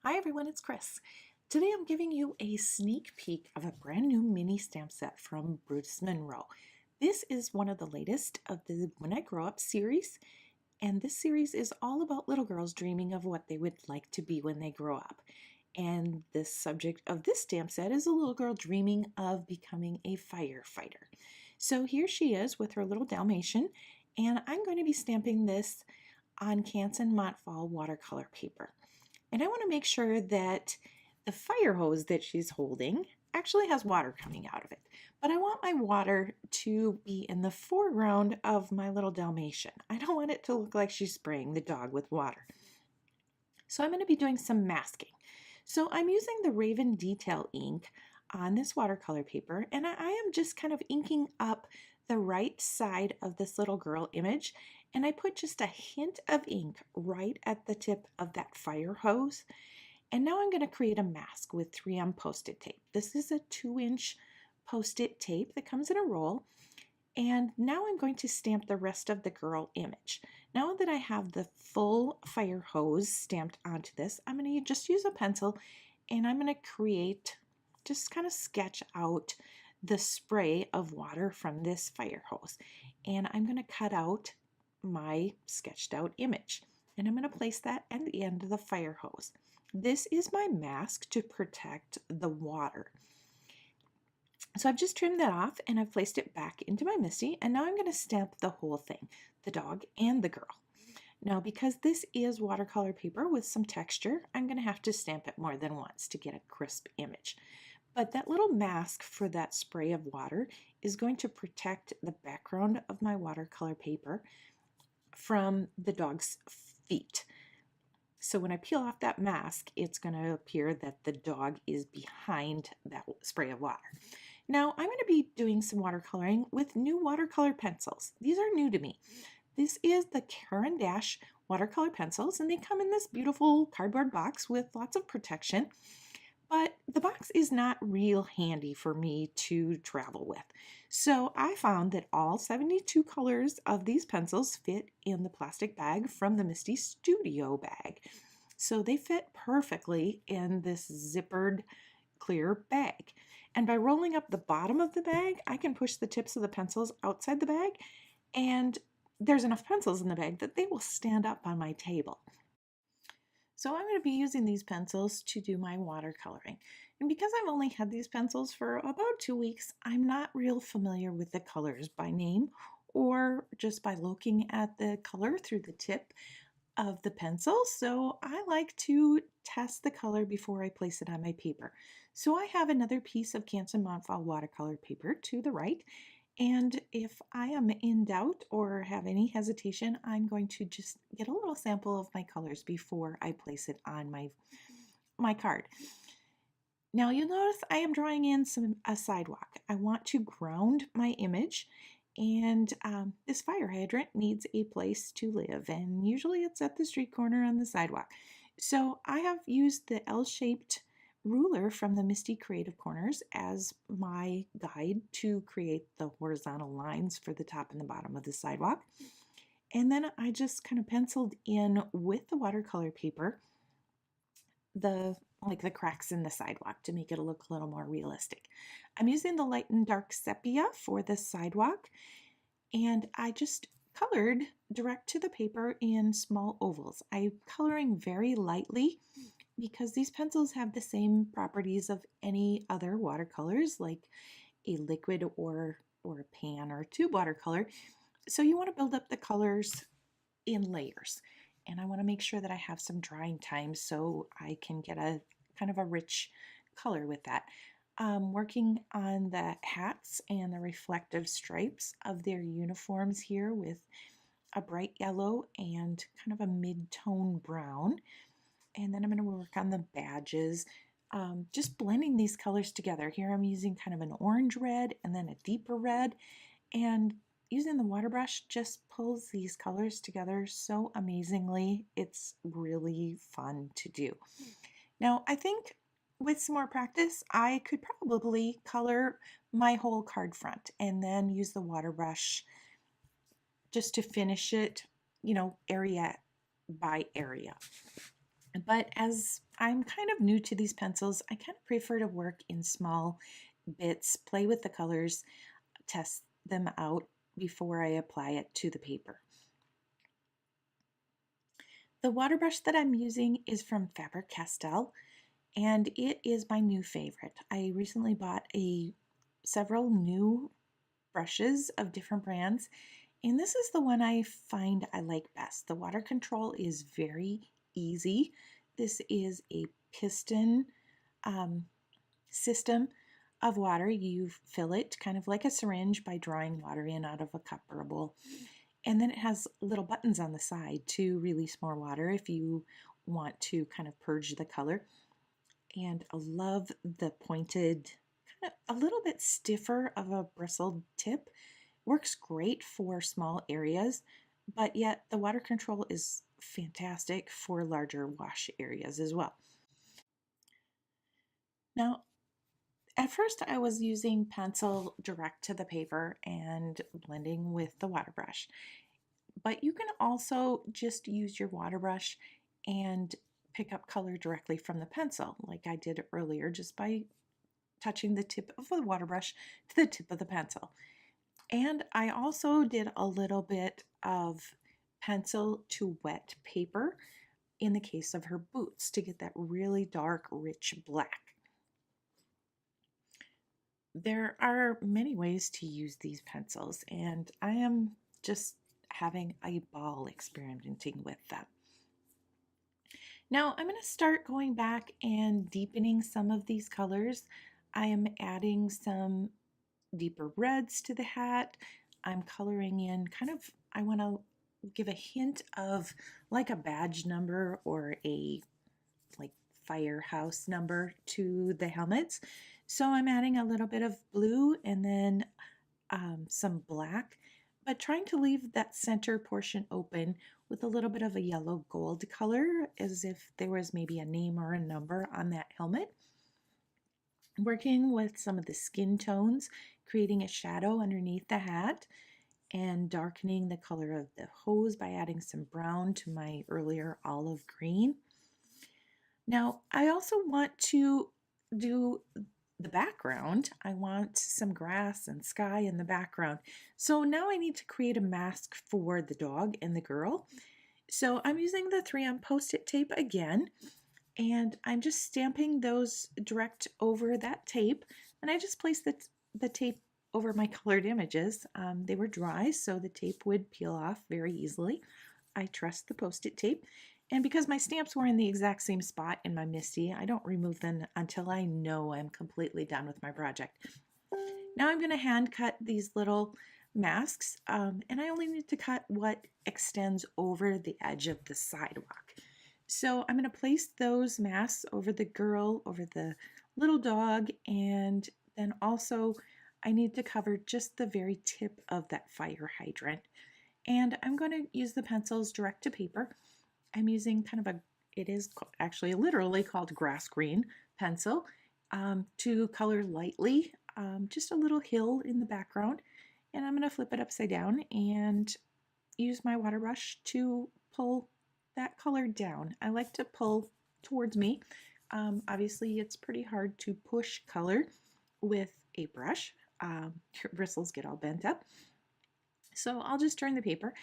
Hi everyone, it's Chris. Today I'm giving you a sneak peek of a brand new mini stamp set from Brutus Monroe. This is one of the latest of the When I Grow Up series, and this series is all about little girls dreaming of what they would like to be when they grow up. And the subject of this stamp set is a little girl dreaming of becoming a firefighter. So here she is with her little Dalmatian, and I'm going to be stamping this on Canson Montfall watercolor paper. And I want to make sure that the fire hose that she's holding actually has water coming out of it. But I want my water to be in the foreground of my little Dalmatian. I don't want it to look like she's spraying the dog with water. So I'm going to be doing some masking. So I'm using the Raven Detail ink on this watercolor paper, and I am just kind of inking up the right side of this little girl image, and I put just a hint of ink right at the tip of that fire hose. And now I'm going to create a mask with 3M Post-it tape. This is a 2-inch Post-it tape that comes in a roll. And now I'm going to stamp the rest of the girl image. Now that I have the full fire hose stamped onto this, I'm going to just use a pencil and I'm going to create, just kind of sketch out the spray of water from this fire hose. And I'm going to cut out my sketched out image. And I'm going to place that at the end of the fire hose. This is my mask to protect the water. So I've just trimmed that off and I've placed it back into my MISTI, and now I'm going to stamp the whole thing, the dog and the girl. Now, because this is watercolor paper with some texture, I'm going to have to stamp it more than once to get a crisp image. But that little mask for that spray of water is going to protect the background of my watercolor paper from the dog's feet. So when I peel off that mask, it's going to appear that the dog is behind that spray of water. Now I'm going to be doing some watercoloring with new watercolor pencils. These are new to me. This is the Caran watercolor pencils, and they come in this beautiful cardboard box with lots of protection. But the box is not real handy for me to travel with. So I found that all 72 colors of these pencils fit in the plastic bag from the MISTI Studio bag. So they fit perfectly in this zippered clear bag. And by rolling up the bottom of the bag, I can push the tips of the pencils outside the bag, and there's enough pencils in the bag that they will stand up on my table. So I'm going to be using these pencils to do my watercoloring. And because I've only had these pencils for about 2 weeks, I'm not real familiar with the colors by name or just by looking at the color through the tip of the pencil. So I like to test the color before I place it on my paper. So I have another piece of Canson Montfall watercolor paper to the right. And if I am in doubt or have any hesitation, I'm going to just get a little sample of my colors before I place it on my card. Now you'll notice I am drawing in a sidewalk. I want to ground my image, and this fire hydrant needs a place to live, and usually it's at the street corner on the sidewalk. So I have used the L-shaped ruler from the MISTI Creative Corners as my guide to create the horizontal lines for the top and the bottom of the sidewalk. And then I just kind of penciled in with the watercolor paper the cracks in the sidewalk to make it look a little more realistic. I'm using the light and dark sepia for the sidewalk, and I just colored direct to the paper in small ovals. I'm coloring very lightly because these pencils have the same properties of any other watercolors, like a liquid or a pan or tube watercolor. So you want to build up the colors in layers. And I want to make sure that I have some drying time so I can get a kind of a rich color with that. Working on the hats and the reflective stripes of their uniforms here with a bright yellow and kind of a mid-tone brown. And then I'm going to work on the badges, just blending these colors together. Here I'm using kind of an orange red and then a deeper red, and using the water brush just pulls these colors together so amazingly. It's really fun to do. Now, I think with some more practice, I could probably color my whole card front and then use the water brush just to finish it, area by area. But as I'm kind of new to these pencils, I kind of prefer to work in small bits, play with the colors, test them out before I apply it to the paper. The water brush that I'm using is from Faber-Castell, and it is my new favorite. I recently bought several new brushes of different brands, and this is the one I find I like best. The water control is very easy. This is a piston um, system of water. You fill it kind of like a syringe by drawing water in out of a cup or a bowl. And then it has little buttons on the side to release more water if you want to kind of purge the color. And I love the pointed, kind of a little bit stiffer of a bristled tip. Works great for small areas, but yet the water control is fantastic for larger wash areas as well. Now, at first I was using pencil direct to the paper and blending with the water brush, but you can also just use your water brush and pick up color directly from the pencil like I did earlier just by touching the tip of the water brush to the tip of the pencil. And I also did a little bit of pencil to wet paper in the case of her boots to get that really dark, rich black. There are many ways to use these pencils, and I am just having a ball experimenting with them. Now I'm going to start going back and deepening some of these colors. I am adding some deeper reds to the hat. I'm coloring in kind of, I want to give a hint of like a badge number or a like firehouse number to the helmets. So I'm adding a little bit of blue and then some black, but trying to leave that center portion open with a little bit of a yellow gold color as if there was maybe a name or a number on that helmet. Working with some of the skin tones, creating a shadow underneath the hat, and darkening the color of the hose by adding some brown to my earlier olive green. Now, I also want to do the background. I want some grass and sky in the background. So now I need to create a mask for the dog and the girl. So I'm using the 3M Post-it tape again, and I'm just stamping those direct over that tape. And I just placed the tape over my colored images. They were dry, so the tape would peel off very easily. I trust the Post-it tape. And because my stamps were in the exact same spot in my MISTI, I don't remove them until I know I'm completely done with my project. Now I'm going to hand cut these little masks, and I only need to cut what extends over the edge of the sidewalk. So I'm going to place those masks over the girl, over the little dog, and then also I need to cover just the very tip of that fire hydrant. And I'm going to use the pencils direct to paper. I'm using kind of it is actually literally called grass green pencil to color lightly, just a little hill in the background. And I'm going to flip it upside down and use my water brush to pull that color down. I like to pull towards me. Obviously, it's pretty hard to push color with a brush. Your bristles get all bent up. So I'll just turn the paper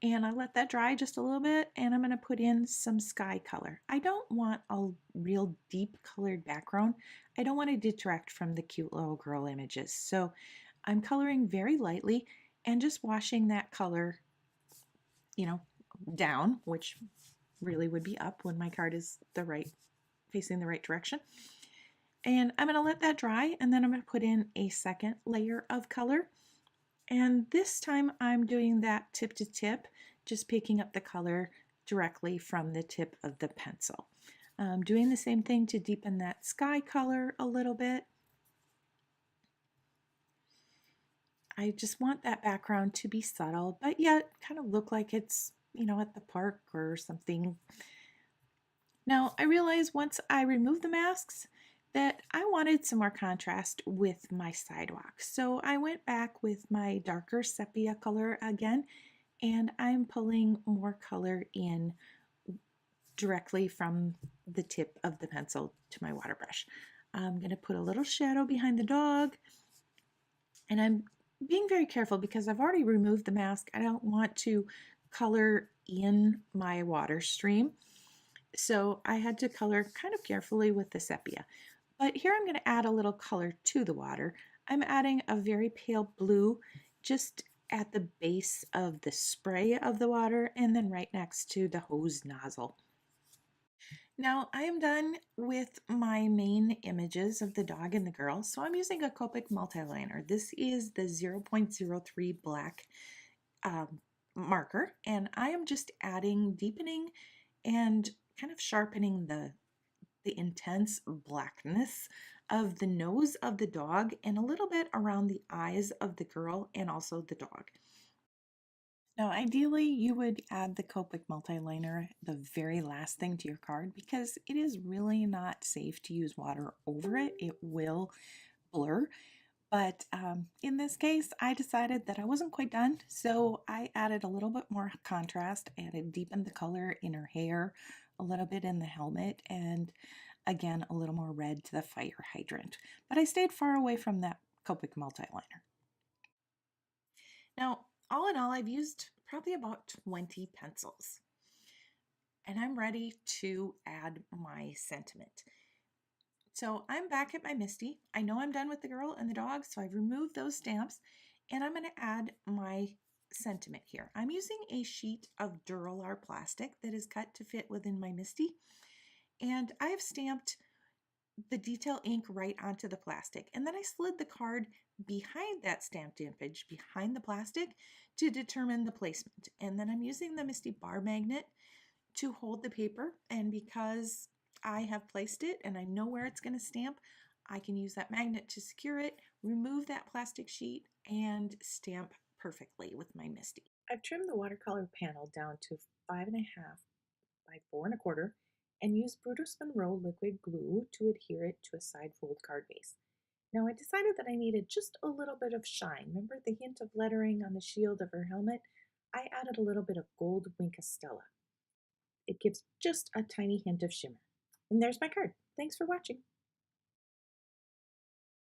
and I let that dry just a little bit, and I'm going to put in some sky color. I don't want a real deep colored background. I don't want to detract from the cute little girl images. So I'm coloring very lightly and just washing that color, down, which really would be up when my card is facing the right direction. And I'm going to let that dry, and then I'm going to put in a second layer of color. And this time I'm doing that tip to tip, just picking up the color directly from the tip of the pencil. Doing the same thing to deepen that sky color a little bit. I just want that background to be subtle, but yet kind of look like it's, at the park or something. Now, I realized once I removed the masks that I wanted some more contrast with my sidewalk. So I went back with my darker sepia color again, and I'm pulling more color in directly from the tip of the pencil to my water brush. I'm going to put a little shadow behind the dog, and I'm being very careful because I've already removed the mask. I don't want to color in my water stream, so I had to color kind of carefully with the sepia. But here I'm going to add a little color to the water. I'm adding a very pale blue just at the base of the spray of the water and then right next to the hose nozzle. Now I am done with my main images of the dog and the girl, so I'm using a Copic multiliner. This is the 0.03 black marker, and I am just adding deepening and kind of sharpening the intense blackness of the nose of the dog and a little bit around the eyes of the girl and also the dog. Now, ideally, you would add the Copic multiliner the very last thing to your card because it is really not safe to use water over it. It will blur. But in this case, I decided that I wasn't quite done, so I added a little bit more contrast, added deepened the color in her hair, a little bit in the helmet, and again, a little more red to the fire hydrant. But I stayed far away from that Copic multiliner. Now, all in all, I've used probably about 20 pencils, and I'm ready to add my sentiment. So I'm back at my MISTI. I know I'm done with the girl and the dog, so I've removed those stamps, and I'm going to add my sentiment here. I'm using a sheet of Duralar plastic that is cut to fit within my MISTI, and I have stamped the detail ink right onto the plastic, and then I slid the card behind that stamped image, behind the plastic, to determine the placement. And then I'm using the MISTI bar magnet to hold the paper, and because I have placed it and I know where it's going to stamp, I can use that magnet to secure it, remove that plastic sheet, and stamp perfectly with my MISTI. I've trimmed the watercolor panel down to 5.5 by 4.25 and used Brutus Monroe liquid glue to adhere it to a side fold card base. Now I decided that I needed just a little bit of shine. Remember the hint of lettering on the shield of her helmet? I added a little bit of gold Winkastella. It gives just a tiny hint of shimmer. And there's my card. Thanks for watching.